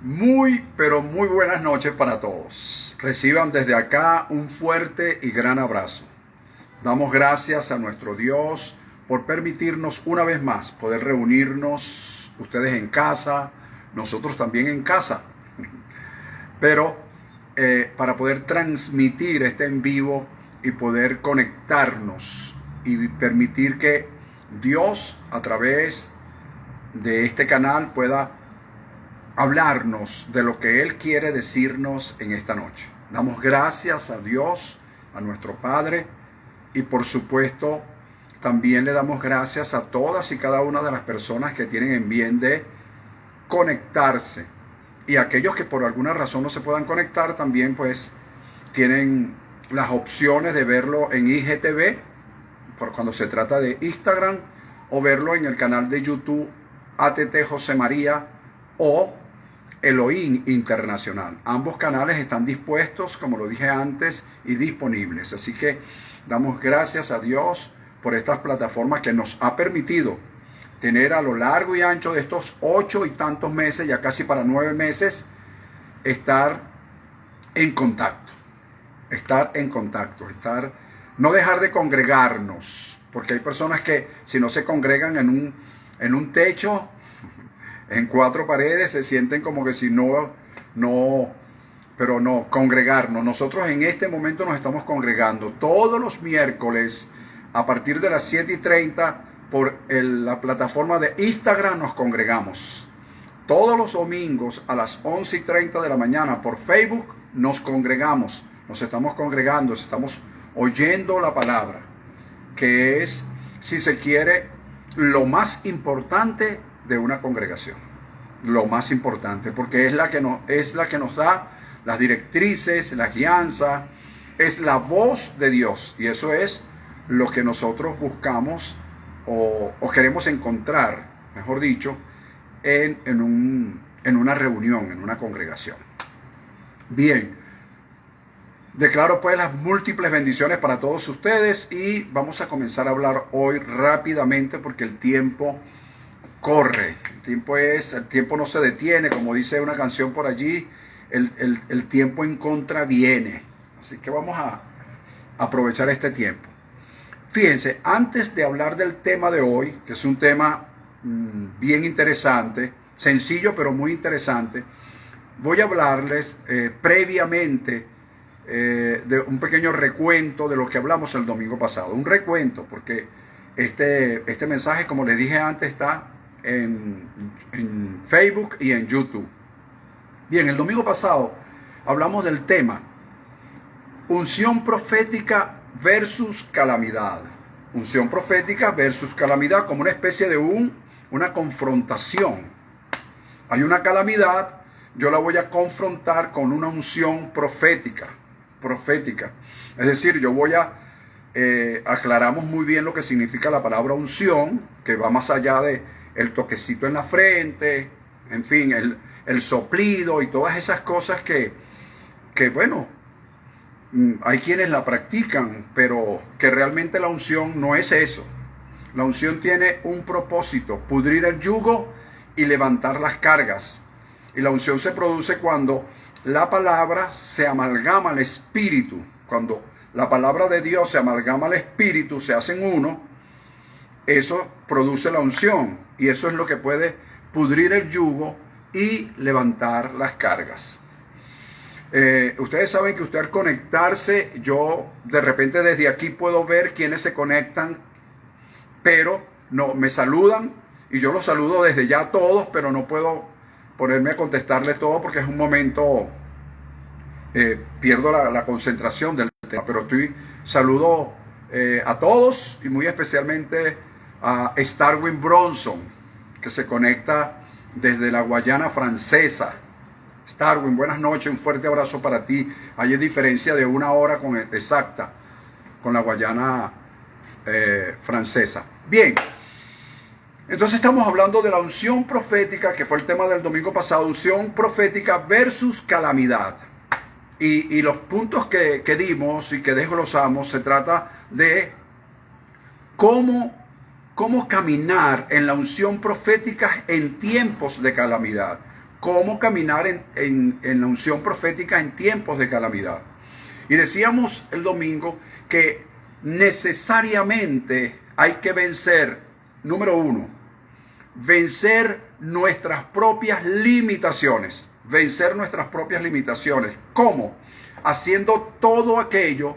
Muy, pero muy buenas noches para todos. Reciban desde acá un fuerte y gran abrazo. Damos gracias a nuestro Dios por permitirnos una vez más poder reunirnos, ustedes en casa, nosotros también en casa, pero para poder transmitir este en vivo y poder conectarnos y permitir que Dios a través de este canal pueda hablarnos de lo que Él quiere decirnos en esta noche. Damos gracias a Dios, a nuestro Padre, y por supuesto también le damos gracias a todas y cada una de las personas que tienen en bien de conectarse, y aquellos que por alguna razón no se puedan conectar también pues tienen las opciones de verlo en IGTV por cuando se trata de Instagram, o verlo en el canal de YouTube ATT José María o Elohim Internacional. Ambos canales están dispuestos, como lo dije antes, y disponibles. Así que damos gracias a Dios por estas plataformas que nos ha permitido tener a lo largo y ancho de estos 8 y tantos meses, ya casi para 9 meses, estar en contacto. No dejar de congregarnos, porque hay personas que si no se congregan en un techo, en 4 paredes, se sienten como que si pero no, congregarnos. Nosotros en este momento nos estamos congregando todos los miércoles a partir de las 7:30 por la plataforma de Instagram. Nos congregamos todos los domingos a las 11:30 de la mañana por Facebook. Nos congregamos, nos estamos congregando, estamos oyendo la palabra, que es, si se quiere, lo más importante de una congregación. Lo más importante, porque es la que nos da las directrices, la guianza, es la voz de Dios, y eso es lo que nosotros buscamos o queremos encontrar, mejor dicho, en una reunión, en una congregación. Bien, declaro pues las múltiples bendiciones para todos ustedes, y vamos a comenzar a hablar hoy rápidamente porque el tiempo corre. El tiempo no se detiene, como dice una canción por allí, el tiempo en contra viene. Así que vamos a aprovechar este tiempo. Fíjense, antes de hablar del tema de hoy, que es un tema bien interesante, sencillo pero muy interesante, voy a hablarles previamente de un pequeño recuento de lo que hablamos el domingo pasado. Un recuento, porque este mensaje, como les dije antes, está en Facebook y en YouTube. Bien, el domingo pasado hablamos del tema unción profética versus calamidad. Unción profética versus calamidad, como una especie de una confrontación. Hay una calamidad, yo la voy a confrontar con una unción profética. Es decir, yo voy a aclaramos muy bien lo que significa la palabra unción, que va más allá de el toquecito en la frente, en fin, el soplido y todas esas cosas que bueno, hay quienes la practican, pero que realmente la unción no es eso. La unción tiene un propósito: pudrir el yugo y levantar las cargas. Y la unción se produce cuando la palabra se amalgama al espíritu. Cuando la palabra de Dios se amalgama al espíritu, se hacen uno, eso produce la unción, y eso es lo que puede pudrir el yugo y levantar las cargas. Ustedes saben que usted, al conectarse, yo de repente desde aquí puedo ver quiénes se conectan, pero no me saludan, y yo los saludo desde ya a todos, pero no puedo ponerme a contestarles todo porque es un momento, pierdo la concentración del tema, pero saludo a todos, y muy especialmente a Starwin Bronson, que se conecta desde la Guayana Francesa. Starwin, buenas noches, un fuerte abrazo para ti. Hay diferencia de 1 hora exacta con la Guayana Francesa. Bien, entonces estamos hablando de la unción profética, que fue el tema del domingo pasado. Unción profética versus calamidad. Y los puntos que dimos y que desglosamos, se trata de cómo caminar en la unción profética en tiempos de calamidad. cómo caminar en la unción profética en tiempos de calamidad. Y decíamos el domingo que necesariamente hay que vencer, número uno, vencer nuestras propias limitaciones. Vencer nuestras propias limitaciones. ¿Cómo? Haciendo todo aquello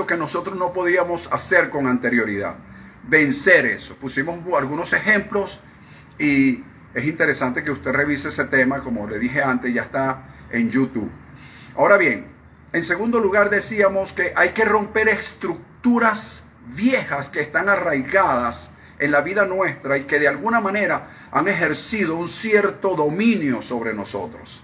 que nosotros no podíamos hacer con anterioridad. Vencer eso. Pusimos algunos ejemplos y es interesante que usted revise ese tema. Como le dije antes, ya está en YouTube. Ahora bien, en segundo lugar decíamos que hay que romper estructuras viejas que están arraigadas en la vida nuestra y que de alguna manera han ejercido un cierto dominio sobre nosotros.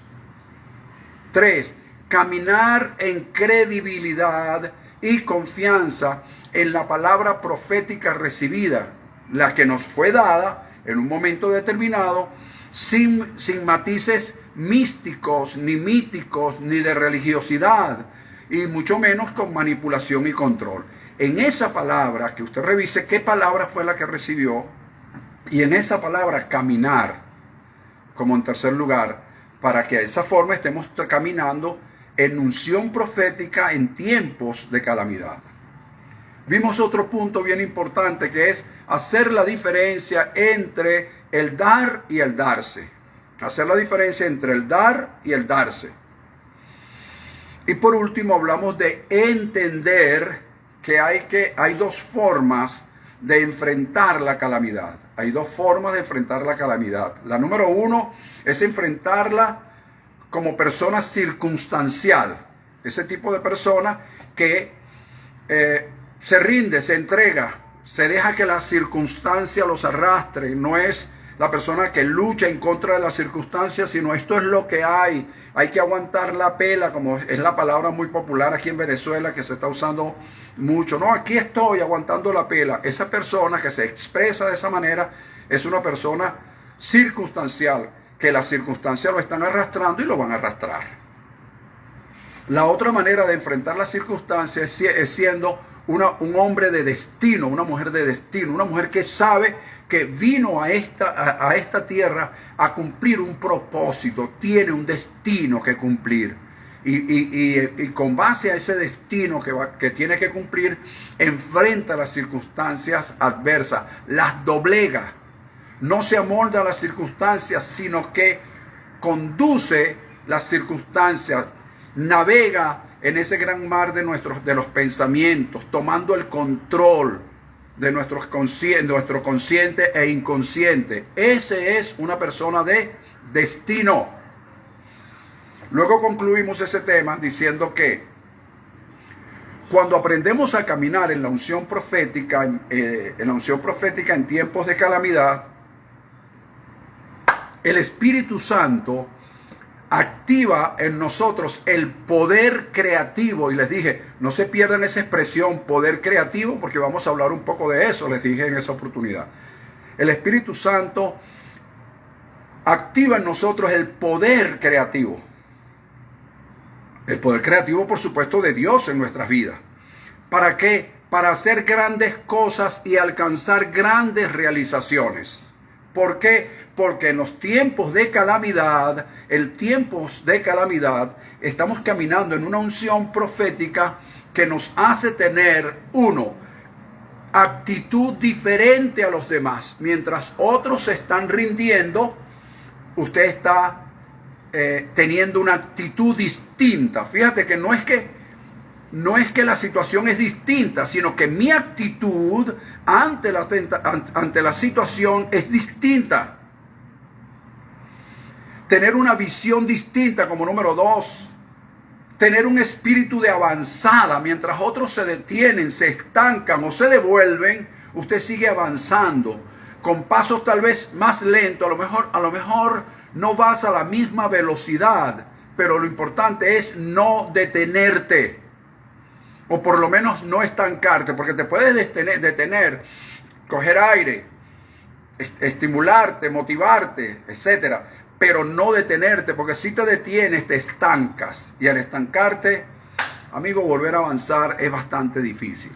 3. Caminar en credibilidad y confianza en la palabra profética recibida, la que nos fue dada en un momento determinado, sin matices místicos, ni míticos, ni de religiosidad, y mucho menos con manipulación y control. En esa palabra, que usted revise qué palabra fue la que recibió, y en esa palabra caminar, como en tercer lugar, para que de esa forma estemos caminando en unción profética en tiempos de calamidad. Vimos otro punto bien importante, que es hacer la diferencia entre el dar y el darse. Hacer la diferencia entre el dar y el darse. Y por último hablamos de entender que hay dos formas de enfrentar la calamidad. Hay dos formas de enfrentar la calamidad. La número uno es enfrentarla como persona circunstancial. Ese tipo de persona que se rinde, se entrega, se deja que la circunstancia los arrastre. No es la persona que lucha en contra de las circunstancias, sino esto es lo que hay que aguantar la pela, como es la palabra muy popular aquí en Venezuela que se está usando mucho. No, aquí estoy aguantando la pela. Esa persona que se expresa de esa manera es una persona circunstancial, que las circunstancias lo están arrastrando y lo van a arrastrar. La otra manera de enfrentar las circunstancias es siendo un hombre de destino, una mujer de destino, una mujer que sabe que vino a esta tierra a cumplir un propósito, tiene un destino que cumplir. Y con base a ese destino que tiene que cumplir, enfrenta las circunstancias adversas, las doblega. No se amolda a las circunstancias, sino que conduce las circunstancias, navega en ese gran mar de los pensamientos, tomando el control de nuestro consciente e inconsciente. Ese es una persona de destino. Luego concluimos ese tema diciendo que cuando aprendemos a caminar en la unción profética, en tiempos de calamidad, el Espíritu Santo activa en nosotros el poder creativo. Y les dije, no se pierdan esa expresión poder creativo, porque vamos a hablar un poco de eso, les dije en esa oportunidad. El Espíritu Santo activa en nosotros el poder creativo. El poder creativo, por supuesto, de Dios en nuestras vidas. ¿Para qué? Para hacer grandes cosas y alcanzar grandes realizaciones. ¿Por qué? Porque en los tiempos de calamidad, estamos caminando en una unción profética que nos hace tener, actitud diferente a los demás. Mientras otros se están rindiendo, usted está teniendo una actitud distinta. Fíjate que no es que la situación es distinta, sino que mi actitud ante la situación es distinta. Tener una visión distinta como número 2. Tener un espíritu de avanzada. Mientras otros se detienen, se estancan o se devuelven, usted sigue avanzando con pasos tal vez más lentos. A lo mejor no vas a la misma velocidad, pero lo importante es no detenerte. O por lo menos no estancarte, porque te puedes detener, coger aire, estimularte, motivarte, etcétera, pero no detenerte, porque si te detienes te estancas, y al estancarte, amigo, volver a avanzar es bastante difícil.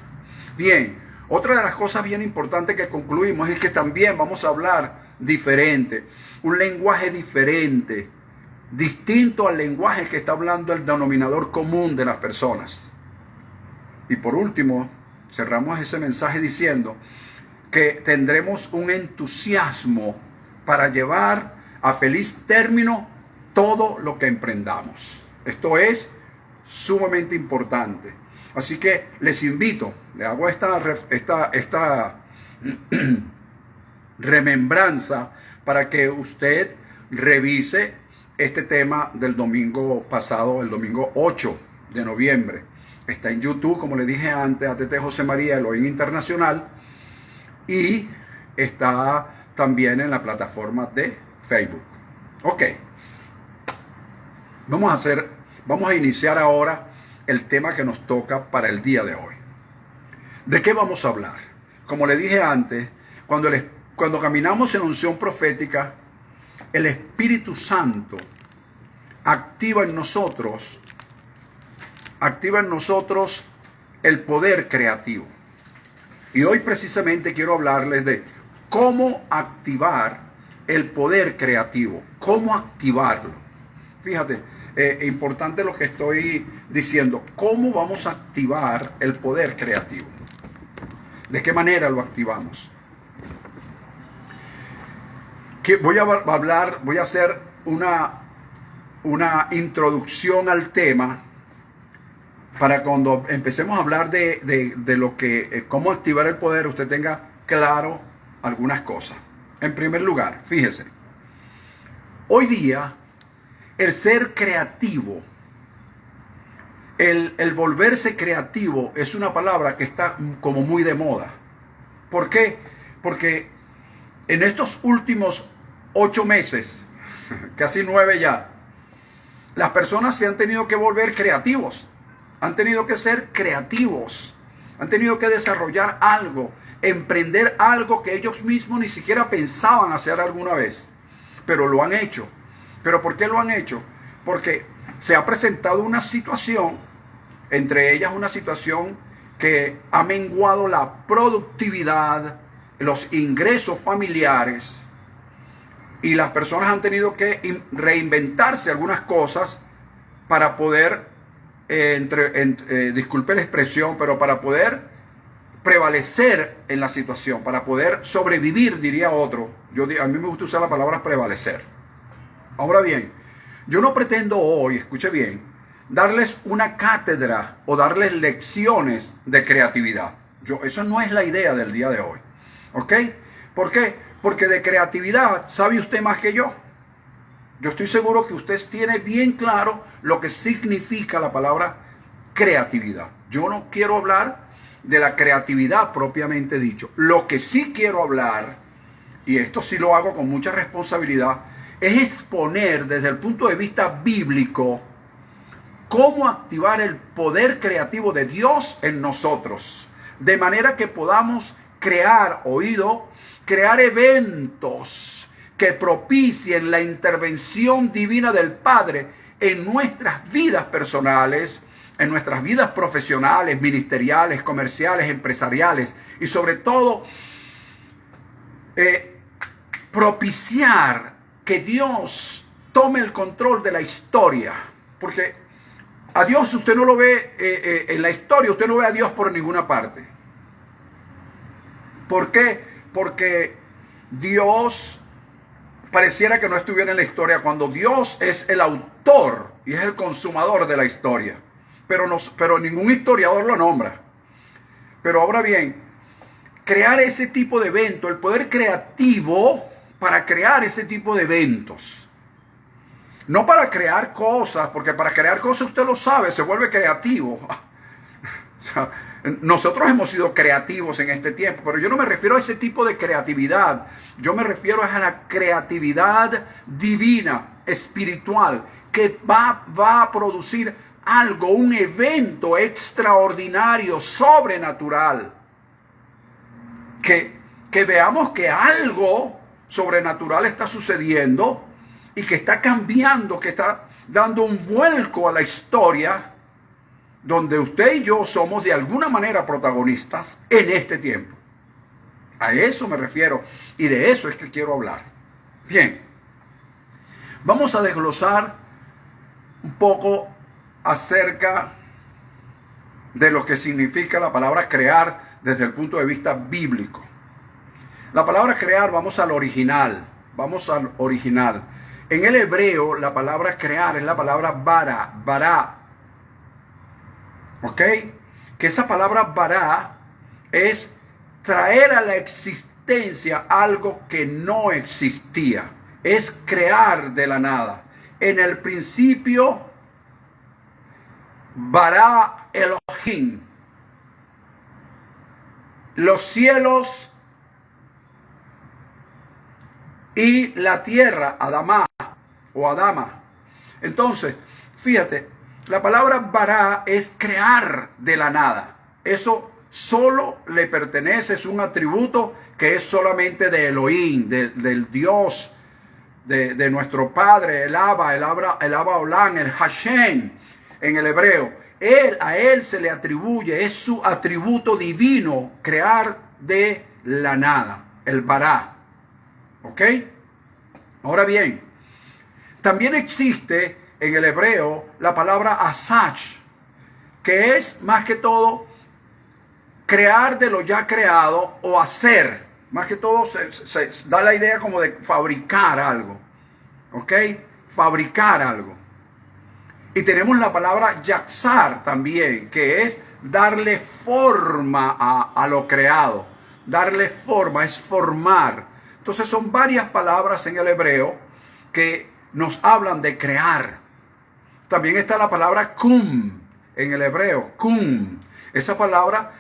Bien, otra de las cosas bien importantes que concluimos es que también vamos a hablar diferente, un lenguaje diferente, distinto al lenguaje que está hablando el denominador común de las personas. Y por último, cerramos ese mensaje diciendo que tendremos un entusiasmo para llevar a feliz término todo lo que emprendamos. Esto es sumamente importante. Así que les invito, le hago esta remembranza para que usted revise este tema del domingo pasado, el domingo 8 de noviembre. Está en YouTube, como le dije antes, ATT José María Elohim Internacional, y está también en la plataforma de Facebook. Ok, vamos a iniciar ahora el tema que nos toca para el día de hoy. ¿De qué vamos a hablar? Como le dije antes, cuando caminamos en unción profética, el Espíritu Santo activa en nosotros el poder creativo. Y hoy precisamente quiero hablarles de cómo activar el poder creativo, cómo activarlo. Fíjate, importante lo que estoy diciendo, cómo vamos a activar el poder creativo. ¿De qué manera lo activamos? Voy a hacer una introducción al tema para cuando empecemos a hablar de lo que, cómo activar el poder, usted tenga claro algunas cosas. En primer lugar, fíjese, hoy día el ser creativo, el volverse creativo es una palabra que está como muy de moda. ¿Por qué? Porque en estos últimos 8 meses, casi 9 ya, las personas se han tenido que volver creativos. Han tenido que ser creativos. Han tenido que desarrollar algo, emprender algo que ellos mismos ni siquiera pensaban hacer alguna vez. Pero lo han hecho. ¿Pero por qué lo han hecho? Porque se ha presentado una situación, entre ellas una situación que ha menguado la productividad, los ingresos familiares, y las personas han tenido que reinventarse algunas cosas para poder, disculpe la expresión, pero para poder prevalecer en la situación, para poder sobrevivir, diría otro. A mí me gusta usar la palabra prevalecer. Ahora bien, yo no pretendo hoy, escuche bien, darles una cátedra o darles lecciones de creatividad. Eso no es la idea del día de hoy. ¿Ok? ¿Por qué? Porque de creatividad sabe usted más que yo. Yo estoy seguro que usted tiene bien claro lo que significa la palabra creatividad. Yo no quiero hablar de la creatividad propiamente dicho. Lo que sí quiero hablar, y esto sí lo hago con mucha responsabilidad, es exponer desde el punto de vista bíblico cómo activar el poder creativo de Dios en nosotros, de manera que podamos crear eventos que propicien la intervención divina del Padre en nuestras vidas personales, en nuestras vidas profesionales, ministeriales, comerciales, empresariales, y sobre todo propiciar que Dios tome el control de la historia. Porque a Dios usted no lo ve en la historia, usted no ve a Dios por ninguna parte. ¿Por qué? Porque Dios pareciera que no estuviera en la historia cuando Dios es el autor y es el consumador de la historia. Pero ningún historiador lo nombra. Pero ahora bien, crear ese tipo de evento, el poder creativo para crear ese tipo de eventos. No para crear cosas, porque para crear cosas usted lo sabe, se vuelve creativo. O sea, nosotros hemos sido creativos en este tiempo, pero yo no me refiero a ese tipo de creatividad. Yo me refiero a la creatividad divina, espiritual, que va a producir algo, un evento extraordinario, sobrenatural. Que veamos que algo sobrenatural está sucediendo y que está cambiando, que está dando un vuelco a la historia, donde usted y yo somos de alguna manera protagonistas en este tiempo. A eso me refiero y de eso es que quiero hablar. Bien, vamos a desglosar un poco acerca de lo que significa la palabra crear desde el punto de vista bíblico. La palabra crear, vamos al original. En el hebreo, la palabra crear es la palabra bara. ¿Ok? Que esa palabra bara es traer a la existencia algo que no existía. Es crear de la nada. En el principio, bara Elohim. Los cielos y la tierra, Adamá o Adama. Entonces, fíjate, la palabra bara es crear de la nada. Eso solo le pertenece, es un atributo que es solamente de Elohim, del Dios, de nuestro Padre, el Abba Olam, el Hashem en el hebreo. A él se le atribuye, es su atributo divino, crear de la nada, el bara. ¿Ok? Ahora bien, también existe en el hebreo la palabra asach, que es más que todo crear de lo ya creado o hacer. Más que todo se da la idea como de fabricar algo. ¿Ok? Fabricar algo. Y tenemos la palabra yatzar también, que es darle forma a lo creado. Darle forma, es formar. Entonces son varias palabras en el hebreo que nos hablan de crear. También está la palabra kum en el hebreo, kum. Esa palabra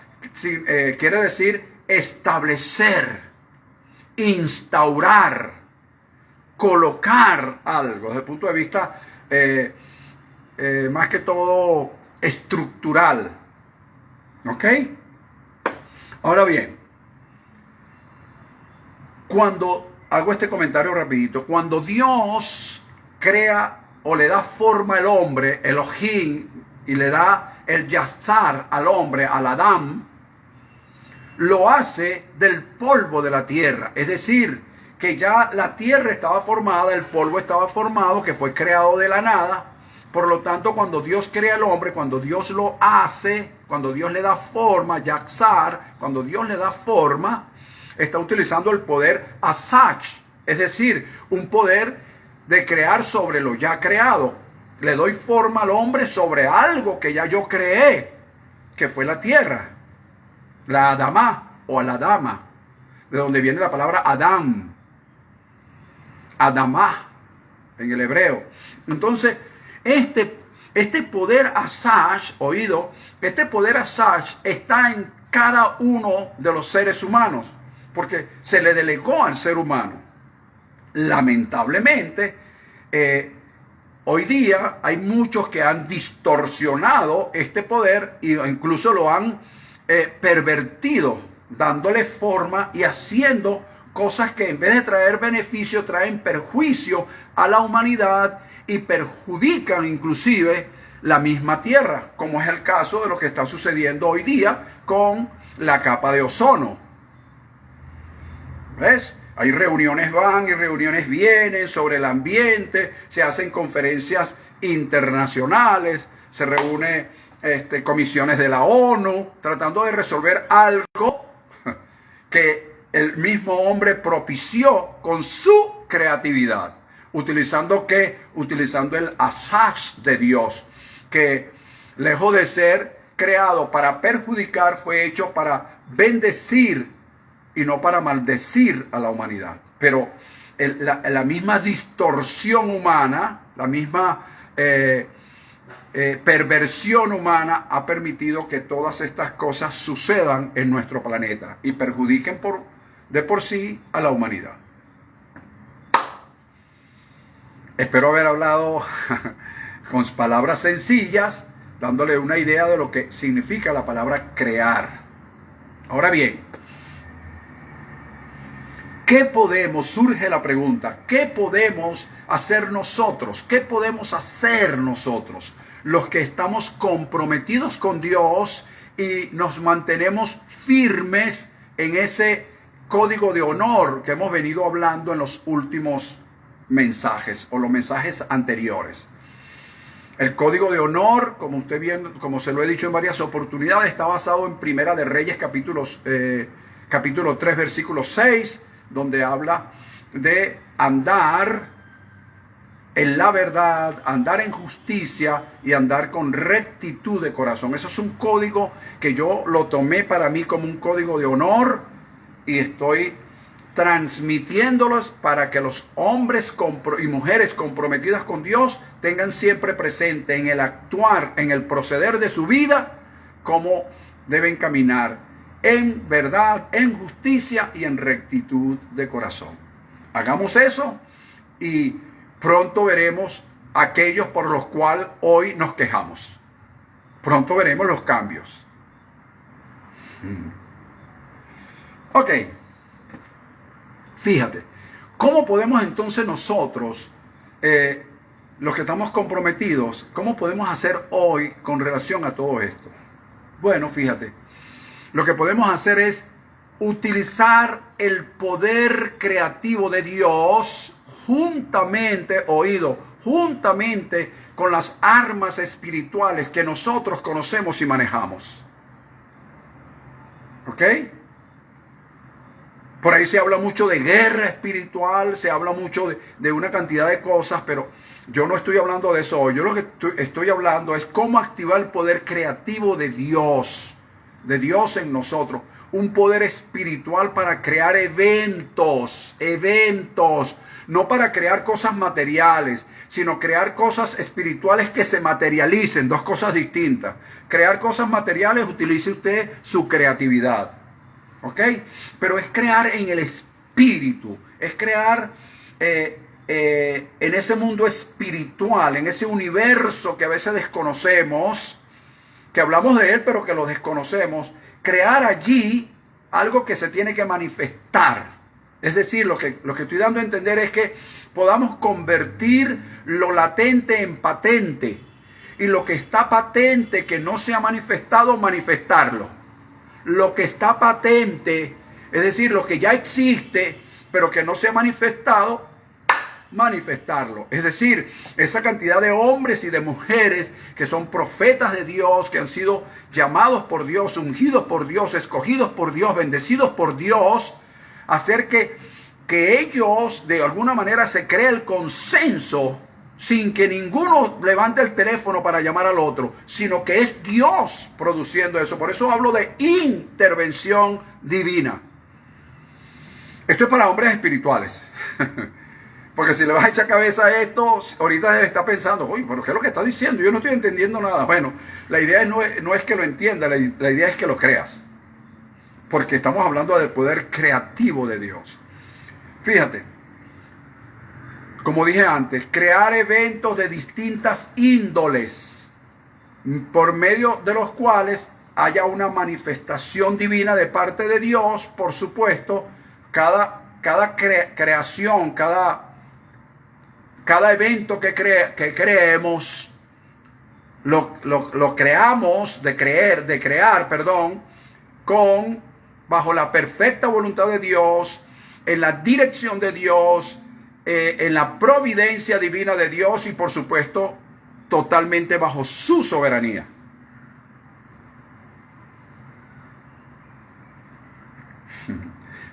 quiere decir establecer, instaurar, colocar algo desde el punto de vista más que todo estructural. ¿Ok? Ahora bien, cuando hago este comentario rapidito, cuando Dios crea o le da forma al hombre, Elohim, y le da el yatzar al hombre, al Adán, lo hace del polvo de la tierra. Es decir, que ya la tierra estaba formada, el polvo estaba formado, que fue creado de la nada. Por lo tanto, cuando Dios crea al hombre, cuando Dios lo hace, cuando Dios le da forma, yatzar, cuando Dios le da forma, está utilizando el poder asach, es decir, un poder de crear sobre lo ya creado. Le doy forma al hombre sobre algo que ya yo creé, que fue la tierra, la Adamá o la Adama, de donde viene la palabra Adán, Adamá en el hebreo. Entonces, este poder asach, oído, este poder asach está en cada uno de los seres humanos, porque se le delegó al ser humano. Lamentablemente, hoy día hay muchos que han distorsionado este poder e incluso lo han pervertido, dándole forma y haciendo cosas que en vez de traer beneficio traen perjuicio a la humanidad y perjudican inclusive la misma tierra, como es el caso de lo que está sucediendo hoy día con la capa de ozono. ¿Ves? Hay reuniones van y reuniones vienen sobre el ambiente, se hacen conferencias internacionales, se reúnen comisiones de la ONU tratando de resolver algo que el mismo hombre propició con su creatividad. ¿Utilizando qué? Utilizando el asach de Dios, que lejos de ser creado para perjudicar, fue hecho para bendecir y no para maldecir a la humanidad. Pero la misma distorsión humana, la misma perversión humana ha permitido que todas estas cosas sucedan en nuestro planeta y perjudiquen de por sí a la humanidad. Espero haber hablado con palabras sencillas, dándole una idea de lo que significa la palabra crear. Ahora bien, ¿qué podemos? Surge la pregunta, ¿qué podemos hacer nosotros? ¿Qué podemos hacer nosotros? Los que estamos comprometidos con Dios y nos mantenemos firmes en ese código de honor que hemos venido hablando en los últimos mensajes o los mensajes anteriores. El código de honor, como usted bien, como se lo he dicho en varias oportunidades, está basado en Primera de Reyes capítulo 3, versículo 6, donde habla de andar en la verdad, andar en justicia y andar con rectitud de corazón. Eso es un código que yo lo tomé para mí como un código de honor y estoy transmitiéndolos para que los hombres y mujeres comprometidas con Dios tengan siempre presente en el actuar, en el proceder de su vida, cómo deben caminar en verdad, en justicia y en rectitud de corazón. Hagamos eso y pronto veremos aquellos por los cuales hoy nos quejamos. Pronto veremos los cambios. Ok. Fíjate, ¿cómo podemos entonces nosotros, los que estamos comprometidos, cómo podemos hacer hoy con relación a todo esto? Bueno, fíjate, lo que podemos hacer es utilizar el poder creativo de Dios juntamente con las armas espirituales que nosotros conocemos y manejamos. ¿Ok? Por ahí se habla mucho de guerra espiritual, se habla mucho de una cantidad de cosas, pero yo no estoy hablando de eso hoy. Yo lo que estoy hablando es cómo activar el poder creativo de Dios en nosotros. Un poder espiritual para crear eventos, no para crear cosas materiales, sino crear cosas espirituales que se materialicen, dos cosas distintas. Crear cosas materiales, utilice usted su creatividad. ¿Ok? Pero es crear en el espíritu, es crear en ese mundo espiritual, en ese universo que a veces desconocemos, que hablamos de él pero que lo desconocemos, crear allí algo que se tiene que manifestar. Es decir, lo que estoy dando a entender es que podamos convertir lo latente en patente y lo que está patente que no se ha manifestado, manifestarlo. Lo que está patente, es decir, lo que ya existe, pero que no se ha manifestado, manifestarlo. Es decir, esa cantidad de hombres y de mujeres que son profetas de Dios, que han sido llamados por Dios, ungidos por Dios, escogidos por Dios, bendecidos por Dios, hacer que ellos de alguna manera se cree el consenso sin que ninguno levante el teléfono para llamar al otro, sino que es Dios produciendo eso. Por eso hablo de intervención divina. Esto es para hombres espirituales. Porque si le vas a echar cabeza a esto, ahorita debe estar pensando, oye, pero ¿qué es lo que está diciendo? Yo no estoy entendiendo nada. Bueno, la idea no es que lo entienda, la idea es que lo creas. Porque estamos hablando del poder creativo de Dios. Fíjate. Como dije antes, crear eventos de distintas índoles, por medio de los cuales haya una manifestación divina de parte de Dios. Por supuesto, cada creación, cada evento que creemos, lo creamos, bajo la perfecta voluntad de Dios, en la dirección de Dios, en la providencia divina de Dios y por supuesto totalmente bajo su soberanía.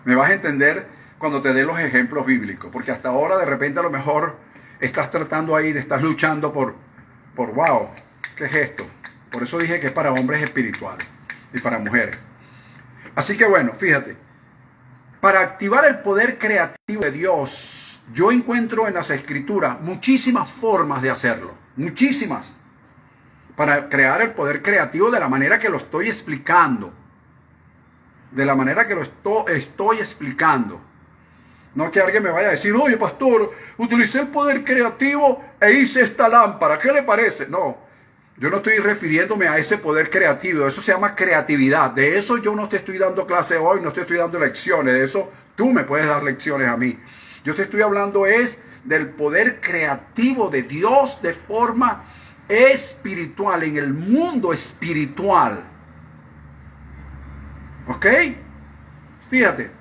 Me vas a entender cuando te dé los ejemplos bíblicos, porque hasta ahora de repente a lo mejor estás tratando ahí, estás luchando por wow, ¿qué es esto? Por eso dije que es para hombres espirituales y para mujeres. Así que bueno, fíjate, para activar el poder creativo de Dios, yo encuentro en las Escrituras muchísimas formas de hacerlo, muchísimas, para crear el poder creativo de la manera que lo estoy explicando, estoy explicando. No que alguien me vaya a decir, oye pastor, utilicé el poder creativo e hice esta lámpara, ¿qué le parece? No, yo no estoy refiriéndome a ese poder creativo, eso se llama creatividad. De eso yo no te estoy dando clase hoy, no te estoy dando lecciones, de eso tú me puedes dar lecciones a mí. Yo te estoy hablando del poder creativo de Dios de forma espiritual, en el mundo espiritual. ¿Ok? Fíjate,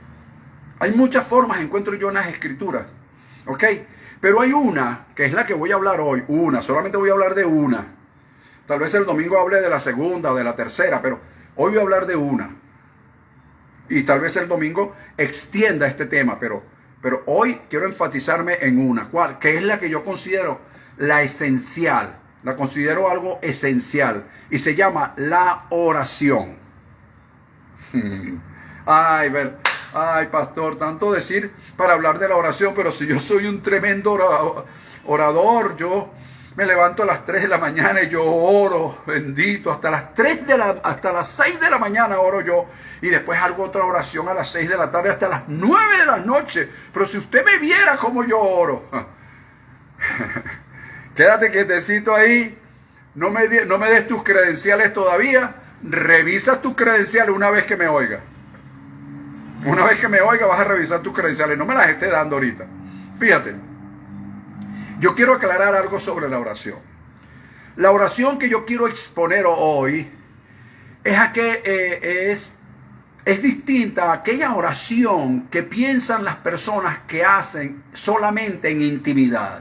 Hay muchas formas, encuentro yo en las escrituras. ¿Ok? Pero hay una, que es la que voy a hablar hoy. Solamente voy a hablar de una. Tal vez el domingo hable de la segunda o de la tercera, pero hoy voy a hablar de una. Y tal vez el domingo extienda este tema, pero hoy quiero enfatizarme en una. ¿Cuál? Que es la que yo considero la esencial. La considero algo esencial. Y se llama la oración. Ay, pastor, tanto decir para hablar de la oración, pero si yo soy un tremendo orador, yo me levanto a las 3 de la mañana y yo oro, bendito, hasta las 6 de la mañana oro yo, y después hago otra oración a las 6 de la tarde hasta las 9 de la noche. Pero si usted me viera cómo yo oro, quédate quietecito ahí, no me des tus credenciales todavía, revisa tus credenciales una vez que me oiga. Una vez que me oiga vas a revisar tus credenciales, no me las esté dando ahorita. Fíjate, yo quiero aclarar algo sobre la oración. La oración que yo quiero exponer hoy es distinta a aquella oración que piensan las personas que hacen solamente en intimidad.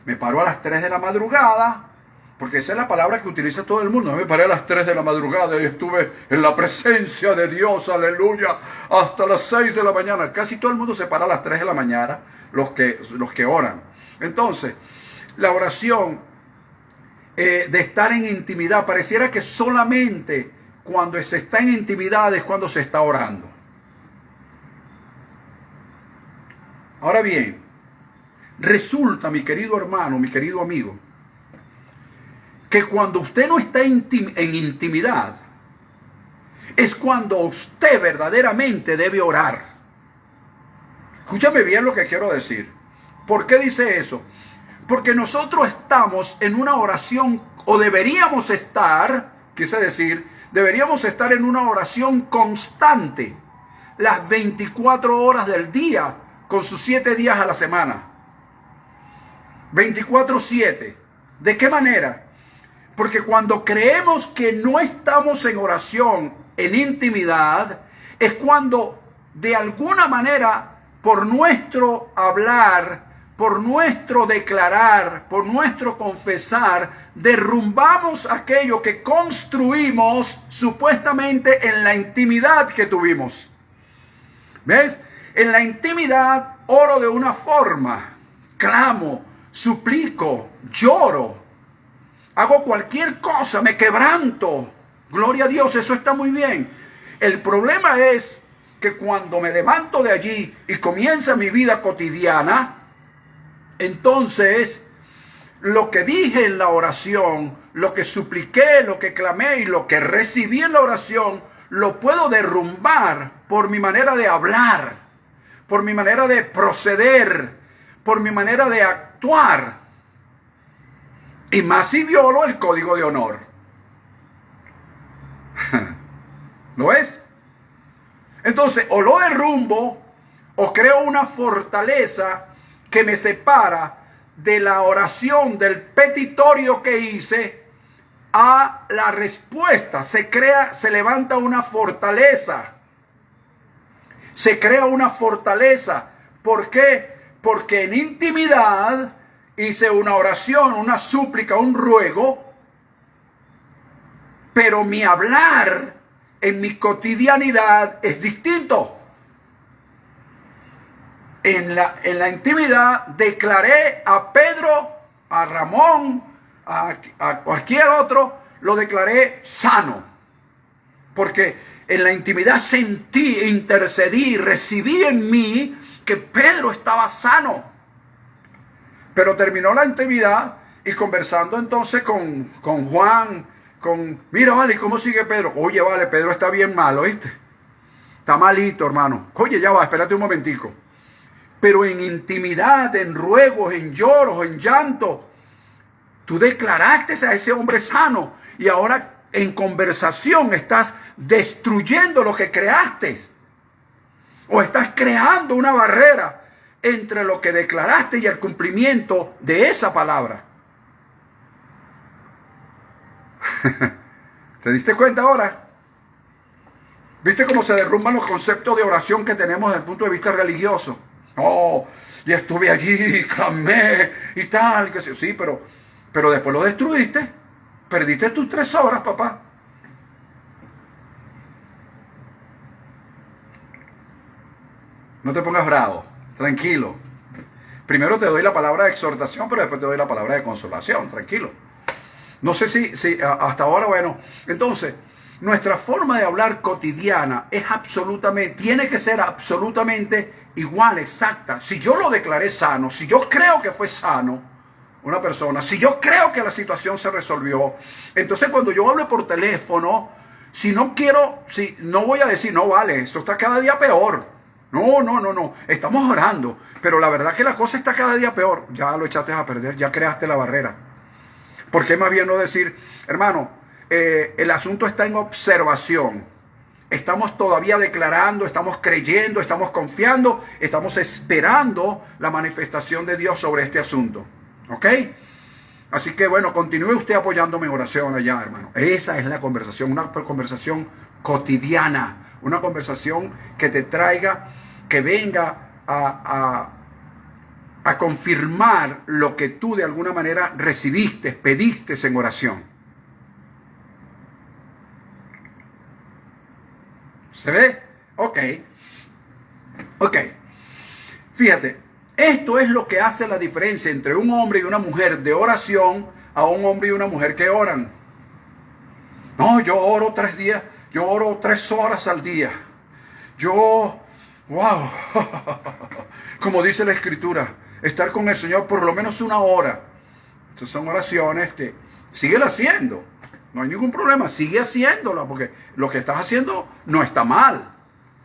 Me paro a las 3 de la madrugada, porque esa es la palabra que utiliza todo el mundo. Me paré a las 3 de la madrugada y estuve en la presencia de Dios, aleluya, hasta las 6 de la mañana. Casi todo el mundo se para a las 3 de la mañana, los que oran. Entonces, la oración de estar en intimidad, pareciera que solamente cuando se está en intimidad es cuando se está orando. Ahora bien, resulta, mi querido hermano, mi querido amigo, que cuando usted no está en intimidad, es cuando usted verdaderamente debe orar. Escúchame bien lo que quiero decir. ¿Por qué dice eso? Porque nosotros estamos en una oración, o deberíamos estar, quise decir, deberíamos estar en una oración constante, las 24 horas del día, con sus 7 días a la semana. 24/7. ¿De qué manera? Porque cuando creemos que no estamos en oración, en intimidad, es cuando de alguna manera, por nuestro hablar, por nuestro declarar, por nuestro confesar, derrumbamos aquello que construimos supuestamente en la intimidad que tuvimos. ¿Ves? En la intimidad oro de una forma, clamo, suplico, lloro. Hago cualquier cosa, me quebranto. Gloria a Dios, eso está muy bien. El problema es que cuando me levanto de allí y comienza mi vida cotidiana, entonces lo que dije en la oración, lo que supliqué, lo que clamé y lo que recibí en la oración, lo puedo derrumbar por mi manera de hablar, por mi manera de proceder, por mi manera de actuar. Y más si violo el código de honor. ¿Lo ves? Entonces, o lo derrumbo, o creo una fortaleza que me separa de la oración, del petitorio que hice, a la respuesta. Se levanta una fortaleza. Se crea una fortaleza. ¿Por qué? Porque en intimidad hice una oración, una súplica, un ruego, pero mi hablar en mi cotidianidad es distinto. En la intimidad declaré a Pedro, a Ramón, a cualquier otro, lo declaré sano. Porque en la intimidad sentí, intercedí, recibí en mí que Pedro estaba sano. Pero terminó la intimidad y conversando entonces con Juan, mira, vale, ¿cómo sigue Pedro? Oye, vale, Pedro está bien malo, ¿viste? Está malito, hermano. Oye, ya va, espérate un momentico. Pero en intimidad, en ruegos, en lloros, en llanto, tú declaraste a ese hombre sano y ahora en conversación estás destruyendo lo que creaste. O estás creando una barrera entre lo que declaraste y el cumplimiento de esa palabra. ¿Te diste cuenta ahora? ¿Viste cómo se derrumban los conceptos de oración que tenemos desde el punto de vista religioso? Oh, y estuve allí, clamé y tal, que sí, pero después lo destruiste. Perdiste tus 3 horas, papá. No te pongas bravo, tranquilo. Primero te doy la palabra de exhortación, pero después te doy la palabra de consolación, tranquilo. No sé si hasta ahora, bueno, entonces, nuestra forma de hablar cotidiana tiene que ser absolutamente igual, exacta. Si yo lo declaré sano, si yo creo que fue sano una persona, si yo creo que la situación se resolvió, entonces cuando yo hable por teléfono, no voy a decir, no vale, esto está cada día peor. No, estamos orando, pero la verdad que la cosa está cada día peor. Ya lo echaste a perder, ya creaste la barrera. ¿Por qué más bien no decir, hermano, el asunto está en observación? Estamos todavía declarando, estamos creyendo, estamos confiando, estamos esperando la manifestación de Dios sobre este asunto. ¿Ok? Así que bueno, continúe usted apoyándome en oración allá, hermano. Esa es la conversación, una conversación cotidiana, una conversación que te traiga, que venga a confirmar lo que tú de alguna manera recibiste, pediste en oración. ¿Se ve? Ok. Fíjate, esto es lo que hace la diferencia entre un hombre y una mujer de oración a un hombre y una mujer que oran. No, yo oro 3 días, yo oro 3 horas al día. Wow, como dice la Escritura, estar con el Señor por lo menos 1 hora. Estas son oraciones que sigue haciendo. No hay ningún problema, sigue haciéndola, porque lo que estás haciendo no está mal.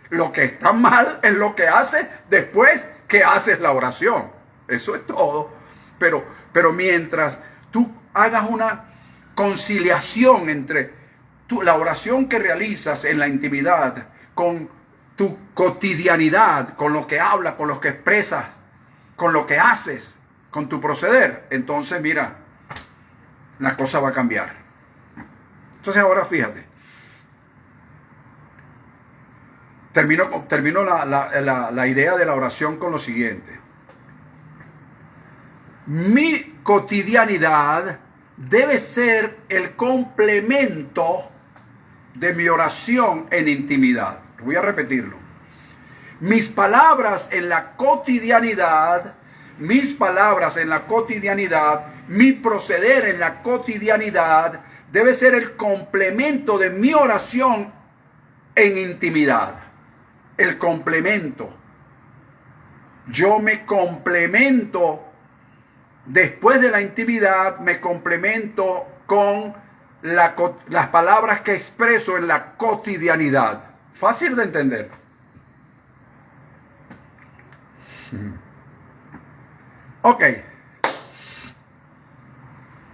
Lo que está mal es lo que haces después que haces la oración. Eso es todo. Pero mientras tú hagas una conciliación entre la oración que realizas en la intimidad con tu cotidianidad, con lo que hablas, con lo que expresas, con lo que haces, con tu proceder, entonces mira, la cosa va a cambiar. Entonces ahora fíjate, termino la idea de la oración con lo siguiente. Mi cotidianidad debe ser el complemento de mi oración en intimidad. Voy a repetirlo. Mis palabras en la cotidianidad, mi proceder en la cotidianidad debe ser el complemento de mi oración en intimidad. El complemento. Yo me complemento después de la intimidad, me complemento con las palabras que expreso en la cotidianidad. Fácil de entender. Ok.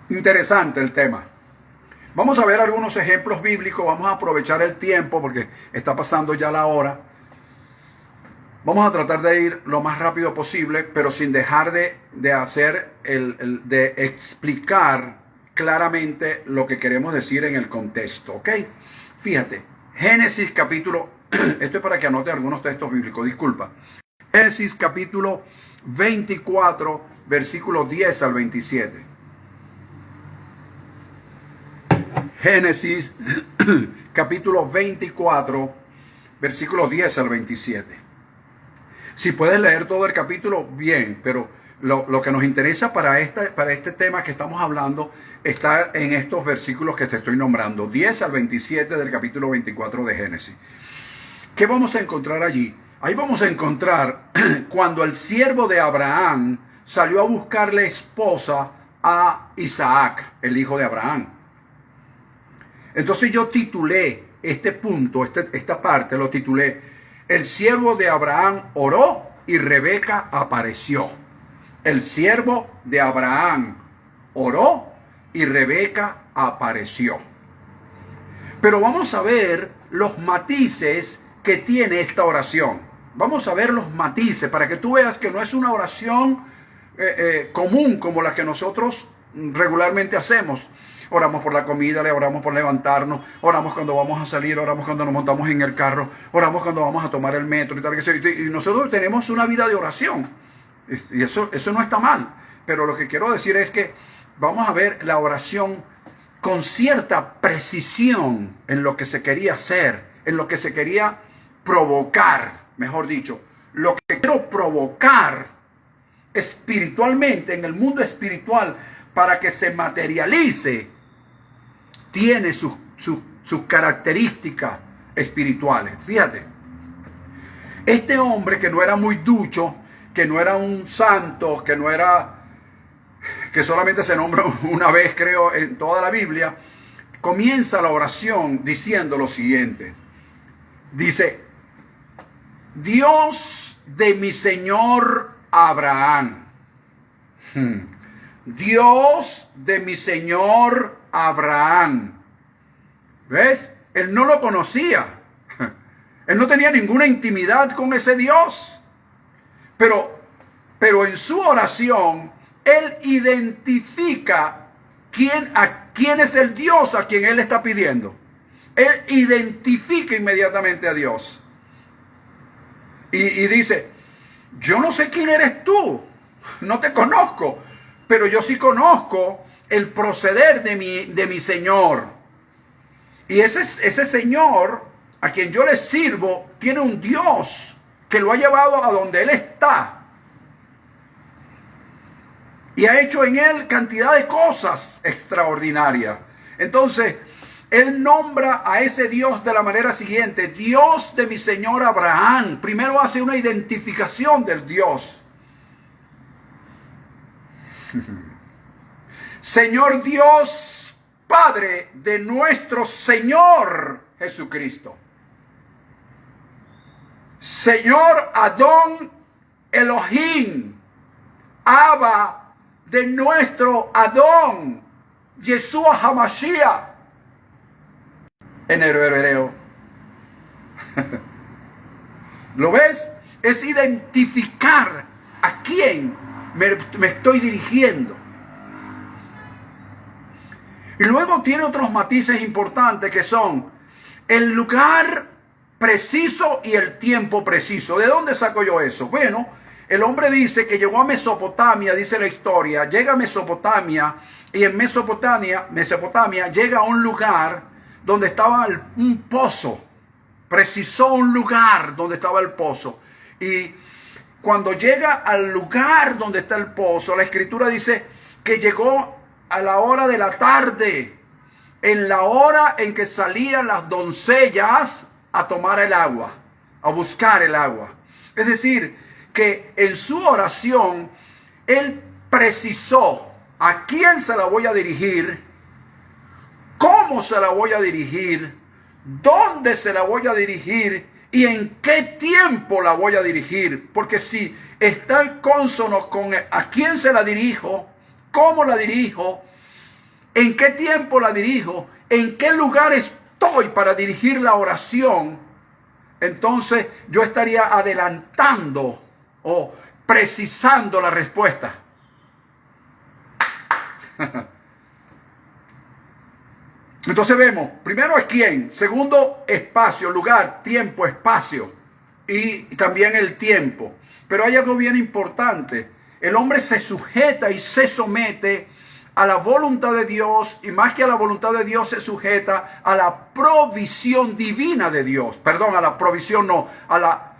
Interesante el tema. Vamos a ver algunos ejemplos bíblicos. Vamos a aprovechar el tiempo porque está pasando ya la hora. Vamos a tratar de ir lo más rápido posible, pero sin dejar de explicar claramente lo que queremos decir en el contexto. ¿Ok? Fíjate. Génesis capítulo, esto es para que anote algunos textos bíblicos, disculpa. Génesis capítulo 24, versículos 10 al 27. Génesis capítulo 24, versículos 10 al 27. Si puedes leer todo el capítulo, bien, pero lo que nos interesa para este tema que estamos hablando está en estos versículos que te estoy nombrando, 10 al 27 del capítulo 24 de Génesis. ¿Qué vamos a encontrar allí? Ahí vamos a encontrar cuando el siervo de Abraham salió a buscarle esposa a Isaac, el hijo de Abraham. Entonces yo titulé este punto, esta parte, lo titulé: el siervo de Abraham oró y Rebeca apareció. El siervo de Abraham oró y Rebeca apareció. Pero vamos a ver los matices que tiene esta oración. Vamos a ver los matices para que tú veas que no es una oración común como la que nosotros regularmente hacemos. Oramos por la comida, le oramos por levantarnos, oramos cuando vamos a salir, oramos cuando nos montamos en el carro, oramos cuando vamos a tomar el metro y tal. Y nosotros tenemos una vida de oración. Y eso no está mal. Pero lo que quiero decir es que vamos a ver la oración con cierta precisión en lo que se quería hacer, en lo que se quería provocar, mejor dicho. Lo que quiero provocar espiritualmente, en el mundo espiritual, para que se materialice, tiene sus características espirituales. Fíjate, este hombre que no era muy ducho, que no era un santo, que solamente se nombra una vez, creo, en toda la Biblia, comienza la oración diciendo lo siguiente. Dice: Dios de mi Señor Abraham. Dios de mi Señor Abraham. ¿Ves? Él no lo conocía. Él no tenía ninguna intimidad con ese Dios. Pero en su oración, él identifica quién es el Dios a quien él está pidiendo. Él identifica inmediatamente a Dios. Y dice: yo no sé quién eres tú, no te conozco, pero yo sí conozco el proceder de mi Señor. Y ese Señor a quien yo le sirvo tiene un Dios que lo ha llevado a donde Él está. Y ha hecho en Él cantidad de cosas extraordinarias. Entonces, Él nombra a ese Dios de la manera siguiente: Dios de mi Señor Abraham. Primero hace una identificación del Dios. Señor Dios, Padre de nuestro Señor Jesucristo. Señor Adón Elohim, Abba de nuestro Adón, Yeshua HaMashiach, en el hebreo. ¿Lo ves? Es identificar a quién me estoy dirigiendo. Y luego tiene otros matices importantes que son el lugar preciso y el tiempo preciso. ¿De dónde saco yo eso? Bueno, el hombre dice que llegó a Mesopotamia, dice la historia, llega a Mesopotamia, y en Mesopotamia llega a un lugar donde estaba un pozo. Precisó un lugar donde estaba el pozo. Y cuando llega al lugar donde está el pozo, la escritura dice que llegó a la hora de la tarde, en la hora en que salían las doncellas a tomar el agua, a buscar el agua. Es decir, que en su oración, él precisó a quién se la voy a dirigir, cómo se la voy a dirigir, dónde se la voy a dirigir y en qué tiempo la voy a dirigir. Porque si está en consono con a quién se la dirijo, cómo la dirijo, en qué tiempo la dirijo, en qué lugar estoy para dirigir la oración, entonces yo estaría adelantando o precisando la respuesta. Entonces vemos, primero a quién, segundo espacio, lugar, tiempo, espacio y también el tiempo. Pero hay algo bien importante. El hombre se sujeta y se somete a la voluntad de Dios, y más que a la voluntad de Dios se sujeta a la provisión divina de Dios. Perdón, a la provisión no, a la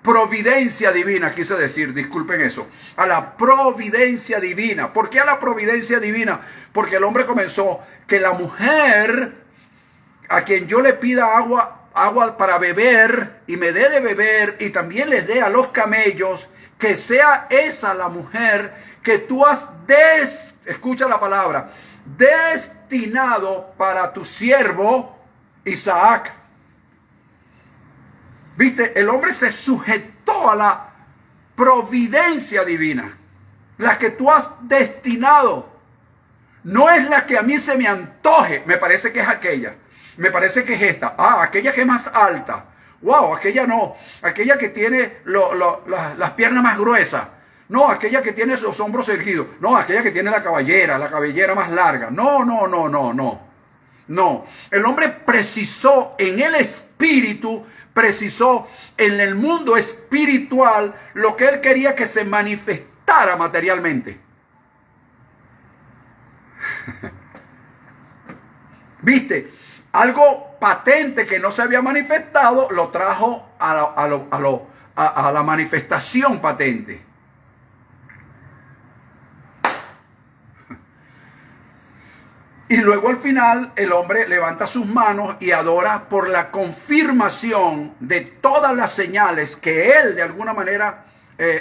providencia divina, quise decir, disculpen eso, a la providencia divina. ¿Por qué a la providencia divina? Porque el hombre comenzó que la mujer a quien yo le pida agua para beber y me dé de beber y también les dé a los camellos, que sea esa la mujer que tú has escucha la palabra, destinado para tu siervo Isaac. ¿Viste? El hombre se sujetó a la providencia divina, la que tú has destinado. No es la que a mí se me antoje. Me parece que es aquella. Me parece que es esta. Aquella que es más alta. Wow, aquella no. Aquella que tiene las piernas más gruesas. No, aquella que tiene los hombros erguidos. No, aquella que tiene la cabellera más larga. No, no, no, no, no. No. El hombre precisó en el espíritu, precisó en el mundo espiritual lo que él quería que se manifestara materialmente. ¿Viste? Algo patente que no se había manifestado lo trajo a la manifestación patente. Y luego al final el hombre levanta sus manos y adora por la confirmación de todas las señales que él de alguna manera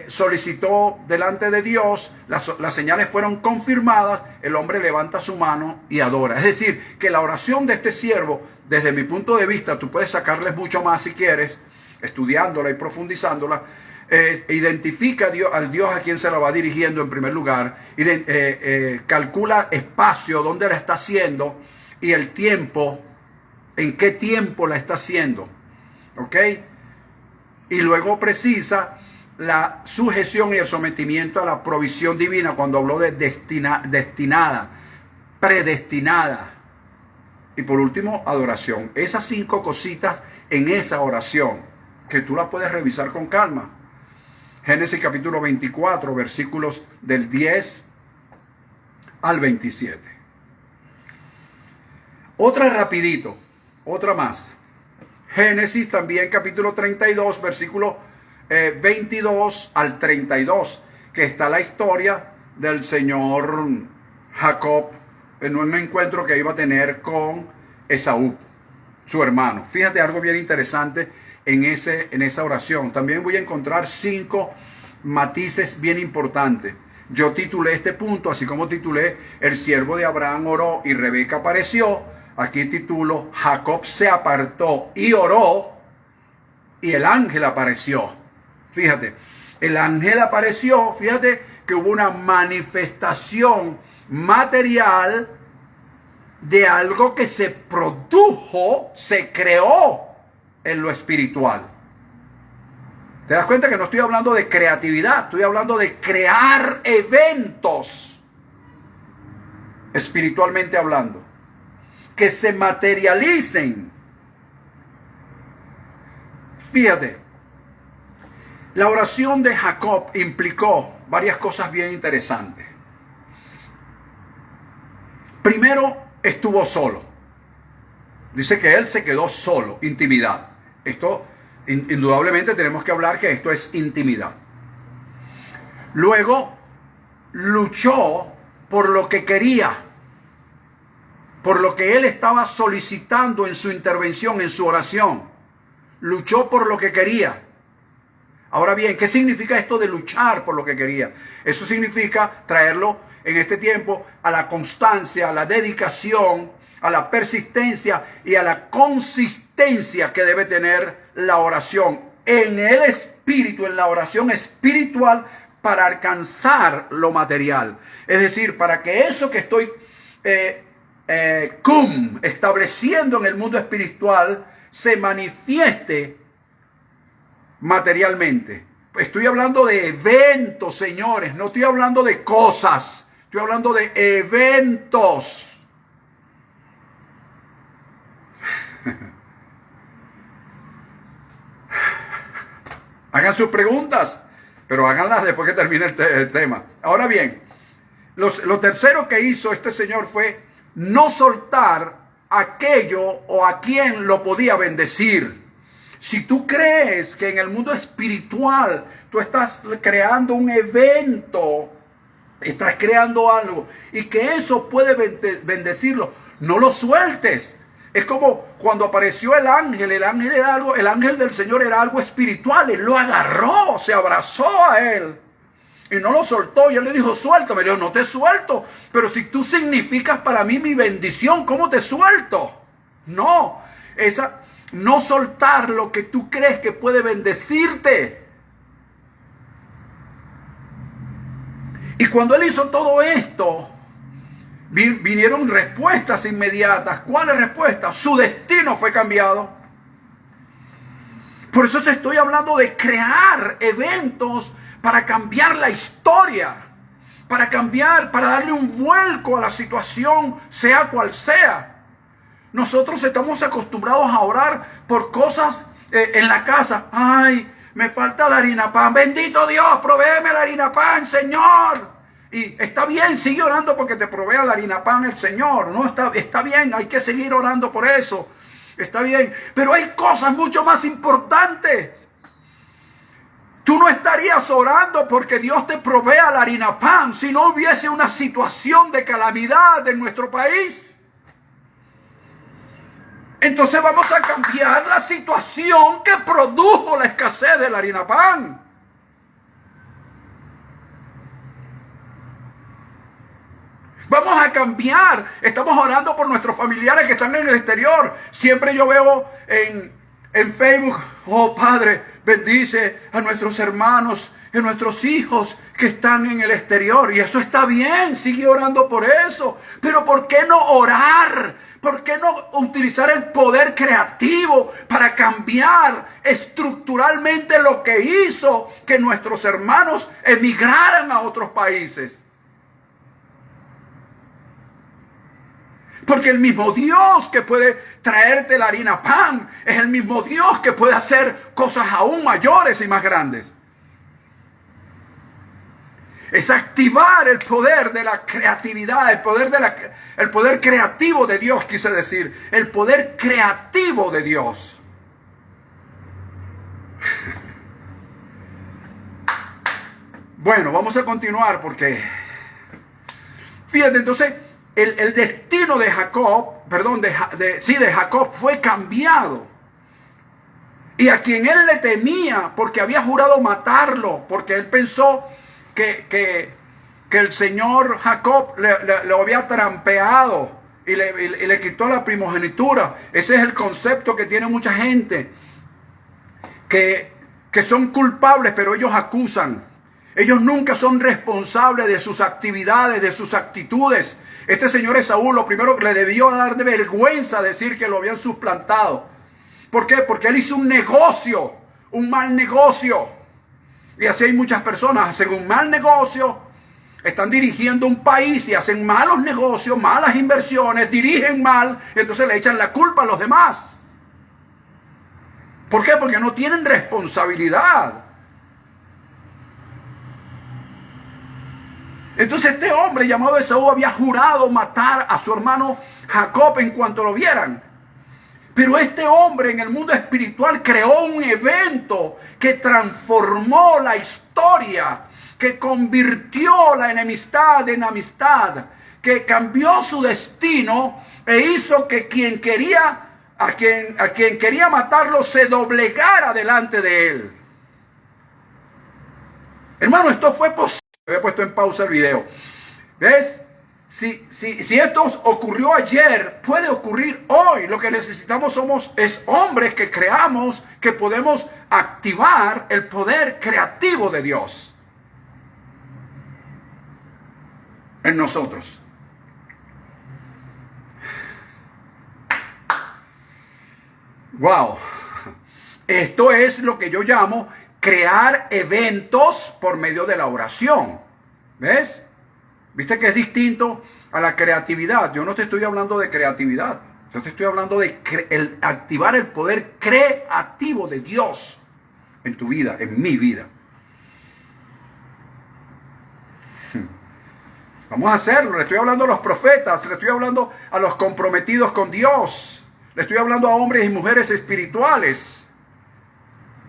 solicitó delante de Dios. Las señales fueron confirmadas, el hombre levanta su mano y adora. Es decir, que la oración de este siervo, desde mi punto de vista, tú puedes sacarles mucho más si quieres, estudiándola y profundizándola, identifica al Dios a quien se la va dirigiendo en primer lugar, calcula espacio, dónde la está haciendo y el tiempo, en qué tiempo la está haciendo, ¿ok? Y luego precisa la sujeción y el sometimiento a la provisión divina cuando habló de destinada, predestinada. Y por último, adoración. Esas 5 cositas en esa oración, que tú las puedes revisar con calma. Génesis capítulo 24, versículos del 10 al 27. Otra rapidito, otra más. Génesis también capítulo 32, versículo 22 al 32, que está la historia del señor Jacob en un encuentro que iba a tener con Esaú, su hermano. Fíjate algo bien interesante en esa oración. También voy a encontrar 5 matices bien importantes. Yo titulé este punto, así como titulé el siervo de Abraham oró y Rebeca apareció. Aquí titulo Jacob se apartó y oró y el ángel apareció. Fíjate, el ángel apareció, fíjate que hubo una manifestación material de algo que se produjo, se creó en lo espiritual. ¿Te das cuenta que no estoy hablando de creatividad? Estoy hablando de crear eventos, espiritualmente hablando, que se materialicen. Fíjate, la oración de Jacob implicó varias cosas bien interesantes. Primero, estuvo solo. Dice que él se quedó solo, intimidad. Esto, indudablemente tenemos que hablar que esto es intimidad. Luego, luchó por lo que quería, por lo que él estaba solicitando en su intervención, en su oración. Luchó por lo que quería. Ahora bien, ¿qué significa esto de luchar por lo que quería? Eso significa traerlo en este tiempo a la constancia, a la dedicación, a la persistencia y a la consistencia que debe tener la oración en el espíritu, en la oración espiritual, para alcanzar lo material. Es decir, para que eso que estoy estableciendo en el mundo espiritual se manifieste materialmente. Estoy hablando de eventos, señores, no estoy hablando de cosas, estoy hablando de eventos. Hagan sus preguntas, pero háganlas después que termine el tema. Ahora bien, lo tercero que hizo este señor fue no soltar aquello o a quien lo podía bendecir. Si tú crees que en el mundo espiritual tú estás creando un evento, estás creando algo y que eso puede bendecirlo, no lo sueltes. Es como cuando apareció el ángel era algo, el ángel del Señor era algo espiritual, él lo agarró, se abrazó a él y no lo soltó. Y él le dijo, suéltame. Le dijo, no te suelto, pero si tú significas para mí mi bendición, ¿cómo te suelto? No, no soltar lo que tú crees que puede bendecirte. Y cuando él hizo todo esto, vinieron respuestas inmediatas. ¿Cuáles respuestas? Su destino fue cambiado. Por eso te estoy hablando de crear eventos para cambiar la historia, para cambiar, para darle un vuelco a la situación, sea cual sea. Nosotros estamos acostumbrados a orar por cosas en la casa. Ay, me falta la harina pan. Bendito Dios, provéeme la harina pan, Señor. Y está bien, sigue orando porque te provea la harina pan el Señor. No, está bien, hay que seguir orando por eso. Está bien, pero hay cosas mucho más importantes. Tú no estarías orando porque Dios te provea la harina pan si no hubiese una situación de calamidad en nuestro país. Entonces vamos a cambiar la situación que produjo la escasez de la harina pan. Vamos a cambiar. Estamos orando por nuestros familiares que están en el exterior. Siempre yo veo en Facebook, oh Padre, bendice a nuestros hermanos, a nuestros hijos que están en el exterior. Y eso está bien, sigue orando por eso. Pero ¿por qué no orar? ¿Por qué no utilizar el poder creativo para cambiar estructuralmente lo que hizo que nuestros hermanos emigraran a otros países? Porque el mismo Dios que puede traerte la harina pan es el mismo Dios que puede hacer cosas aún mayores y más grandes. Es activar el poder de la creatividad, el poder creativo de Dios, quise decir, el poder creativo de Dios. Bueno, vamos a continuar porque, fíjate, entonces, el destino de Jacob, de Jacob fue cambiado. Y a quien él le temía, porque había jurado matarlo, porque él pensó que el señor Jacob lo había trampeado y le quitó la primogenitura. Ese es el concepto que tiene mucha gente, que son culpables, pero ellos acusan. Ellos nunca son responsables de sus actividades, de sus actitudes. Este señor Esaú, lo primero que le debió dar de vergüenza decir que lo habían suplantado. ¿Por qué? Porque él hizo un negocio, un mal negocio. Y así hay muchas personas, hacen un mal negocio, están dirigiendo un país y hacen malos negocios, malas inversiones, dirigen mal, y entonces le echan la culpa a los demás. ¿Por qué? Porque no tienen responsabilidad. Entonces este hombre llamado Esaú había jurado matar a su hermano Jacob en cuanto lo vieran. Pero este hombre en el mundo espiritual creó un evento que transformó la historia, que convirtió la enemistad en amistad, que cambió su destino e hizo que a quien quería matarlo se doblegara delante de él. Hermano, esto fue posible. He puesto en pausa el video. ¿Ves? Si esto ocurrió ayer, puede ocurrir hoy. Lo que necesitamos es hombres que creamos que podemos activar el poder creativo de Dios en nosotros. Wow. Esto es lo que yo llamo crear eventos por medio de la oración. ¿Ves? ¿Viste que es distinto a la creatividad? Yo no te estoy hablando de creatividad. Yo te estoy hablando de activar el poder creativo de Dios en tu vida, en mi vida. Vamos a hacerlo. Le estoy hablando a los profetas, le estoy hablando a los comprometidos con Dios. Le estoy hablando a hombres y mujeres espirituales.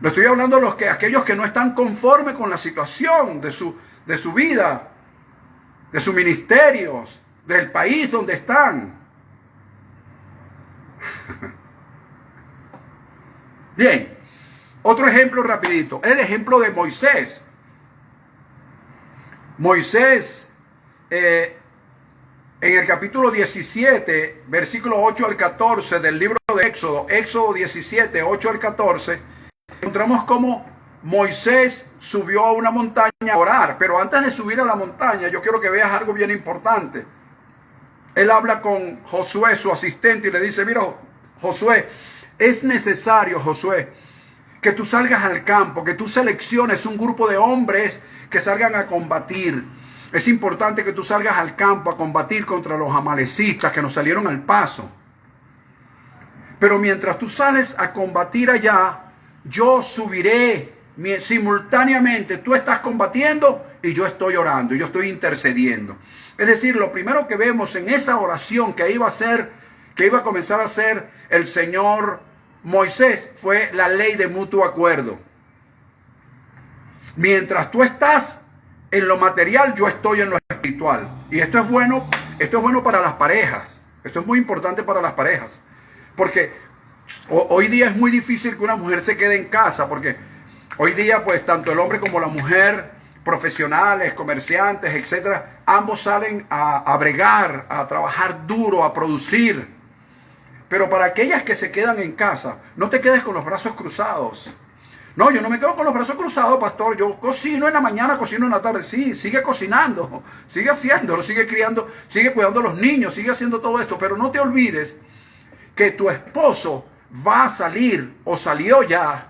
Le estoy hablando a aquellos que no están conformes con la situación de su vida, de sus ministerios, del país donde están. Bien, otro ejemplo rapidito, el ejemplo de Moisés. Moisés, en el capítulo 17, versículo 8 al 14 del libro de Éxodo 17, 8 al 14, encontramos cómo Moisés subió a una montaña a orar. Pero antes de subir a la montaña, yo quiero que veas algo bien importante. Él habla con Josué, su asistente, y le dice: mira, Josué, es necesario, Josué, que tú salgas al campo, que tú selecciones un grupo de hombres que salgan a combatir. Es importante que tú salgas al campo a combatir contra los amalecistas que nos salieron al paso. Pero mientras tú sales a combatir allá, yo subiré simultáneamente. Tú estás combatiendo y yo estoy orando, yo estoy intercediendo. Es decir, lo primero que vemos en esa oración que iba a comenzar a hacer el Señor Moisés fue la ley de mutuo acuerdo. Mientras tú estás en lo material, yo estoy en lo espiritual. Y esto es bueno para las parejas. Esto es muy importante para las parejas. Porque hoy día es muy difícil que una mujer se quede en casa, porque hoy día pues tanto el hombre como la mujer, profesionales, comerciantes, etcétera, ambos salen a bregar, a trabajar duro, a producir. Pero para aquellas que se quedan en casa, no te quedes con los brazos cruzados. No, yo no me quedo con los brazos cruzados, pastor. Yo cocino en la mañana, cocino en la tarde. Sí, sigue cocinando, sigue haciéndolo, sigue criando, sigue cuidando a los niños, sigue haciendo todo esto. Pero no te olvides que tu esposo va a salir o salió ya.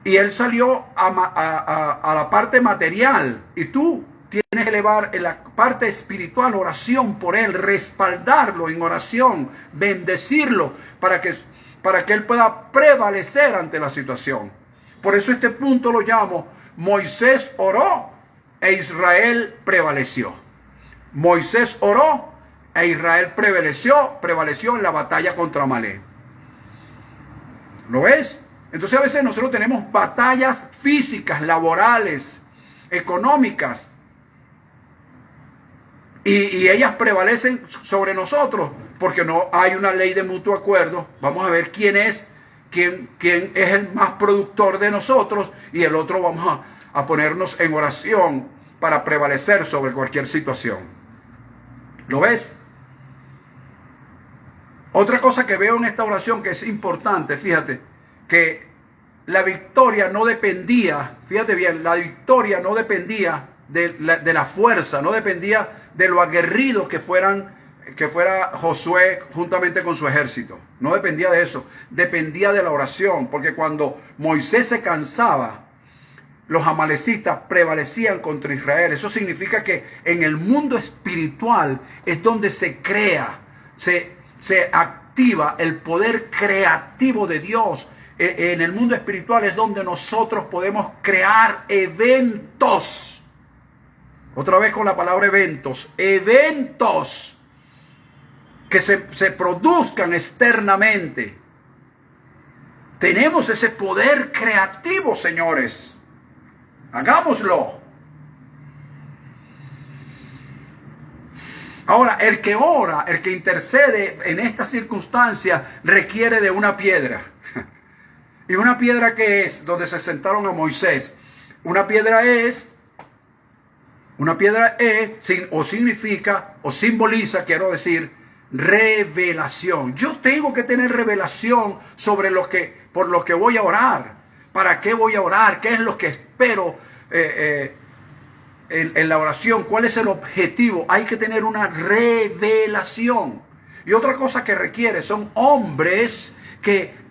Y él salió a la parte material. Y tú tienes que elevar en la parte espiritual oración por él, respaldarlo en oración, bendecirlo para que él pueda prevalecer ante la situación. Por eso este punto lo llamo: Moisés oró e Israel prevaleció. Moisés oró e Israel prevaleció en la batalla contra Amalek. ¿Lo ves? Entonces a veces nosotros tenemos batallas físicas, laborales, económicas, y ellas prevalecen sobre nosotros porque no hay una ley de mutuo acuerdo. Vamos a ver quién es el más productor de nosotros, y el otro vamos a ponernos en oración para prevalecer sobre cualquier situación. ¿Lo ves? Otra cosa que veo en esta oración que es importante, fíjate, que la victoria no dependía, fíjate bien, la victoria no dependía de la fuerza, no dependía de lo aguerrido que fuera Josué juntamente con su ejército. No dependía de eso, dependía de la oración, porque cuando Moisés se cansaba, los amalecistas prevalecían contra Israel. Eso significa que en el mundo espiritual es donde se crea, se activa el poder creativo de Dios. En el mundo espiritual es donde nosotros podemos crear eventos. Otra vez con la palabra eventos. Eventos que se produzcan externamente. Tenemos ese poder creativo, señores. Hagámoslo. Ahora, el que ora, el que intercede en estas circunstancias requiere de una piedra. ¿Y una piedra qué es? Donde se sentaron a Moisés. Una piedra es, o significa, o simboliza, quiero decir, revelación. Yo tengo que tener revelación sobre por lo que voy a orar. ¿Para qué voy a orar? ¿Qué es lo que espero en la oración? ¿Cuál es el objetivo? Hay que tener una revelación. Y otra cosa que requiere son hombres que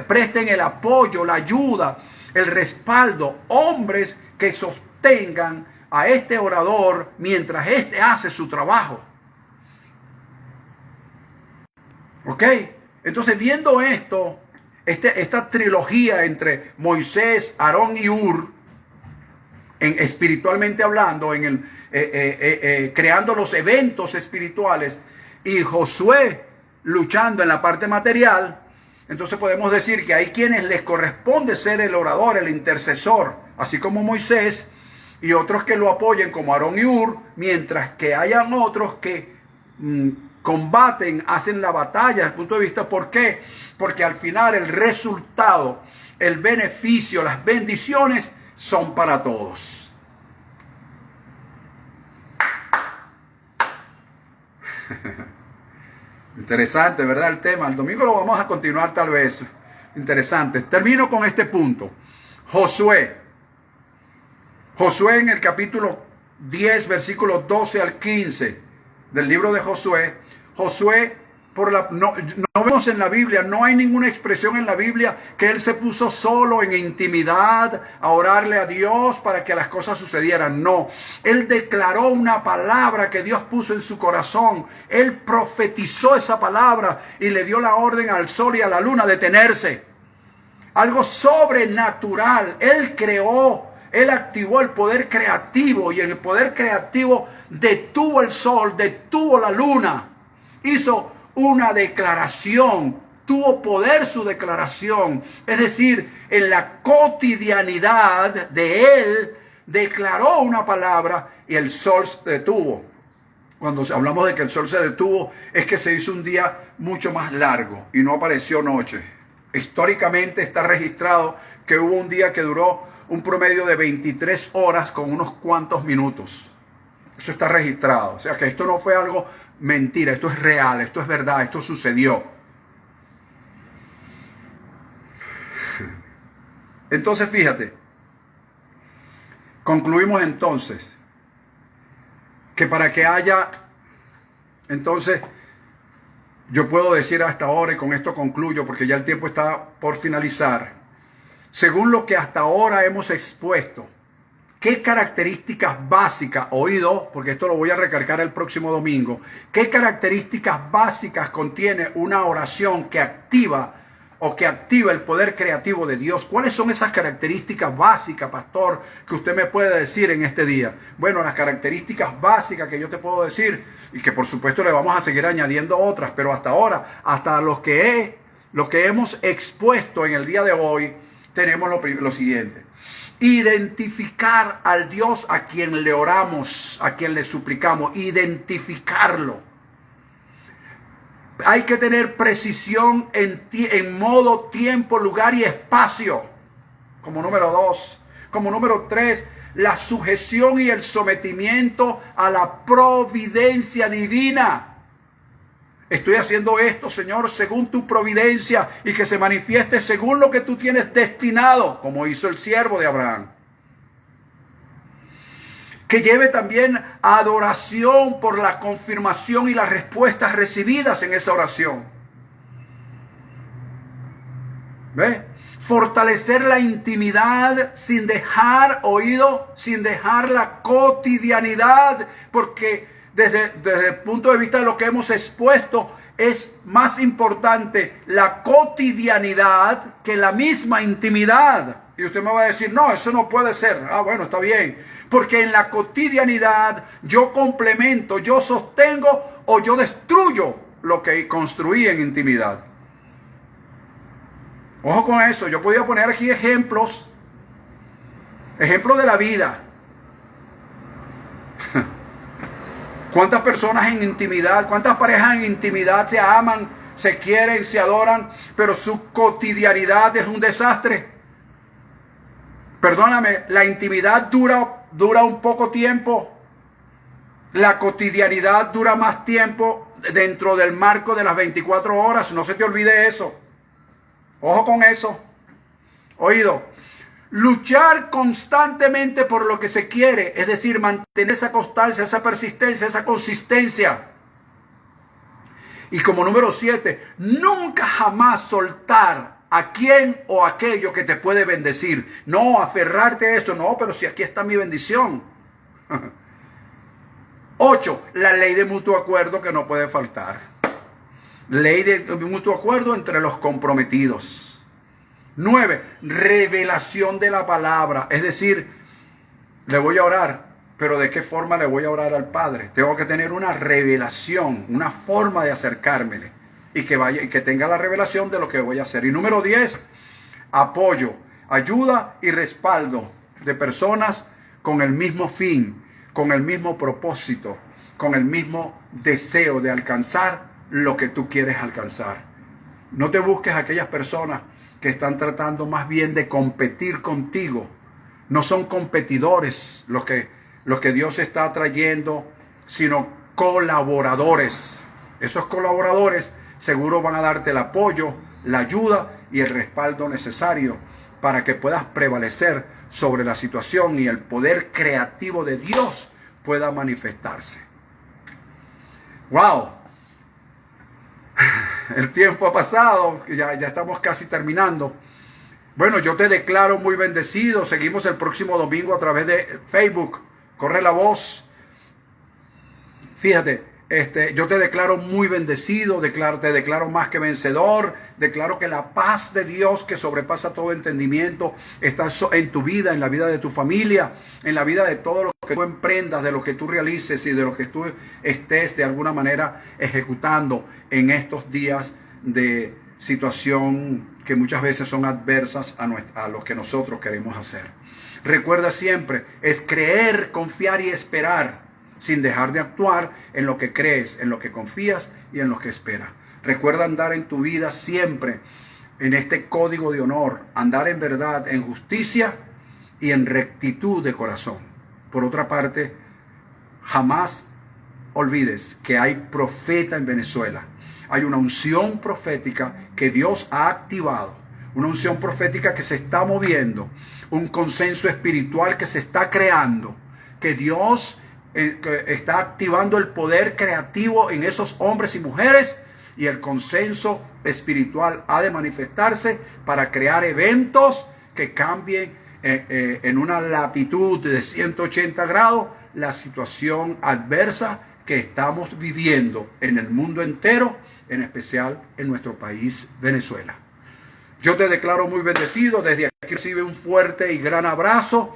presten el apoyo, la ayuda, el respaldo. Hombres que sostengan a este orador mientras éste hace su trabajo. ¿Ok? Entonces, viendo esto, esta trilogía entre Moisés, Aarón y Hur, espiritualmente hablando, creando los eventos espirituales, y Josué luchando en la parte material, entonces podemos decir que hay quienes les corresponde ser el orador, el intercesor, así como Moisés, y otros que lo apoyen como Aarón y Hur, mientras que hayan otros que combaten, hacen la batalla desde el punto de vista. ¿Por qué? Porque al final el resultado, el beneficio, las bendiciones son para todos. Interesante, ¿verdad? El tema. El domingo lo vamos a continuar tal vez. Interesante. Termino con este punto. Josué en el capítulo 10, versículos 12 al 15 del libro de Josué. Josué no vemos en la Biblia, no hay ninguna expresión en la Biblia que él se puso solo en intimidad a orarle a Dios para que las cosas sucedieran. No, él declaró una palabra que Dios puso en su corazón. Él profetizó esa palabra y le dio la orden al sol y a la luna de detenerse. Algo sobrenatural. Él creó, él activó el poder creativo y el poder creativo detuvo el sol, detuvo la luna. Hizo una declaración, tuvo poder su declaración. Es decir, en la cotidianidad de él, declaró una palabra y el sol se detuvo. Cuando hablamos de que el sol se detuvo, es que se hizo un día mucho más largo y no apareció noche. Históricamente está registrado que hubo un día que duró un promedio de 23 horas con unos cuantos minutos. Eso está registrado. O sea que esto no fue algo mentira, esto es real, esto es verdad, esto sucedió. Entonces, fíjate, concluimos entonces que para que haya, entonces, yo puedo decir hasta ahora, y con esto concluyo, porque ya el tiempo está por finalizar, según lo que hasta ahora hemos expuesto, ¿qué características básicas, oído, porque esto lo voy a recargar el próximo domingo, qué características básicas contiene una oración que activa el poder creativo de Dios? ¿Cuáles son esas características básicas, pastor, que usted me puede decir en este día? Bueno, las características básicas que yo te puedo decir, y que por supuesto le vamos a seguir añadiendo otras, pero hasta ahora, hasta lo que hemos expuesto en el día de hoy, tenemos lo siguiente. Identificar al Dios a quien le oramos, a quien le suplicamos, identificarlo. Hay que tener precisión en modo, tiempo, lugar y espacio, como número 2. Como número 3, la sujeción y el sometimiento a la providencia divina. Estoy haciendo esto, Señor, según tu providencia y que se manifieste según lo que tú tienes destinado, como hizo el siervo de Abraham. Que lleve también a adoración por la confirmación y las respuestas recibidas en esa oración. ¿Ve? Fortalecer la intimidad sin dejar sin dejar la cotidianidad, porque desde el punto de vista de lo que hemos expuesto, es más importante la cotidianidad que la misma intimidad. Y usted me va a decir, no, eso no puede ser. Ah, bueno, está bien. Porque en la cotidianidad yo complemento, yo sostengo o yo destruyo lo que construí en intimidad. Ojo con eso. Yo podía poner aquí ejemplos de la vida. ¿Cuántas personas en intimidad, cuántas parejas en intimidad se aman, se quieren, se adoran, pero su cotidianidad es un desastre? Perdóname, la intimidad dura un poco tiempo. La cotidianidad dura más tiempo dentro del marco de las 24 horas. No se te olvide eso. Ojo con eso. Oído. Luchar constantemente por lo que se quiere, es decir, mantener esa constancia, esa persistencia, esa consistencia. Y como número 7, nunca jamás soltar a quien o aquello que te puede bendecir. No, aferrarte a eso, no, pero si aquí está mi bendición. 8, la ley de mutuo acuerdo que no puede faltar. Ley de mutuo acuerdo entre los comprometidos. 9, revelación de la palabra. Es decir, le voy a orar, pero ¿de qué forma le voy a orar al Padre? Tengo que tener una revelación, una forma de acercármele y que tenga la revelación de lo que voy a hacer. Y número 10, apoyo, ayuda y respaldo de personas con el mismo fin, con el mismo propósito, con el mismo deseo de alcanzar lo que tú quieres alcanzar. No te busques a aquellas personas que están tratando más bien de competir contigo. No son competidores los que Dios está trayendo, sino colaboradores. Esos colaboradores seguro van a darte el apoyo, la ayuda y el respaldo necesario para que puedas prevalecer sobre la situación y el poder creativo de Dios pueda manifestarse. ¡Wow! el tiempo ha pasado, ya estamos casi terminando. Bueno, yo te declaro muy bendecido. Seguimos el próximo domingo a través de Facebook. Corre la voz. Fíjate, yo te declaro muy bendecido, te declaro más que vencedor, declaro que la paz de Dios que sobrepasa todo entendimiento está en tu vida, en la vida de tu familia, en la vida de todo lo que tú emprendas, de lo que tú realices y de lo que tú estés de alguna manera ejecutando en estos días de situación que muchas veces son adversas a lo que nosotros queremos hacer. Recuerda siempre, es creer, confiar y esperar, sin dejar de actuar en lo que crees, en lo que confías y en lo que esperas. Recuerda andar en tu vida siempre en este código de honor, andar en verdad, en justicia y en rectitud de corazón. Por otra parte, jamás olvides que hay profeta en Venezuela. Hay una unción profética que Dios ha activado, una unción profética que se está moviendo, un consenso espiritual que se está creando, que Dios que está activando el poder creativo en esos hombres y mujeres, y el consenso espiritual ha de manifestarse para crear eventos que cambien en una latitud de 180 grados la situación adversa que estamos viviendo en el mundo entero, en especial en nuestro país Venezuela. Yo te declaro muy bendecido. Desde aquí recibe un fuerte y gran abrazo,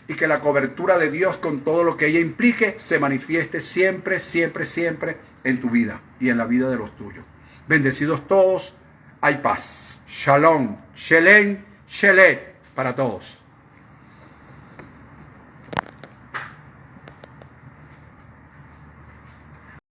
y que la cobertura de Dios con todo lo que ella implique se manifieste siempre, siempre, siempre en tu vida y en la vida de los tuyos. Bendecidos todos, hay paz. Shalom, Shelem, Shele para todos.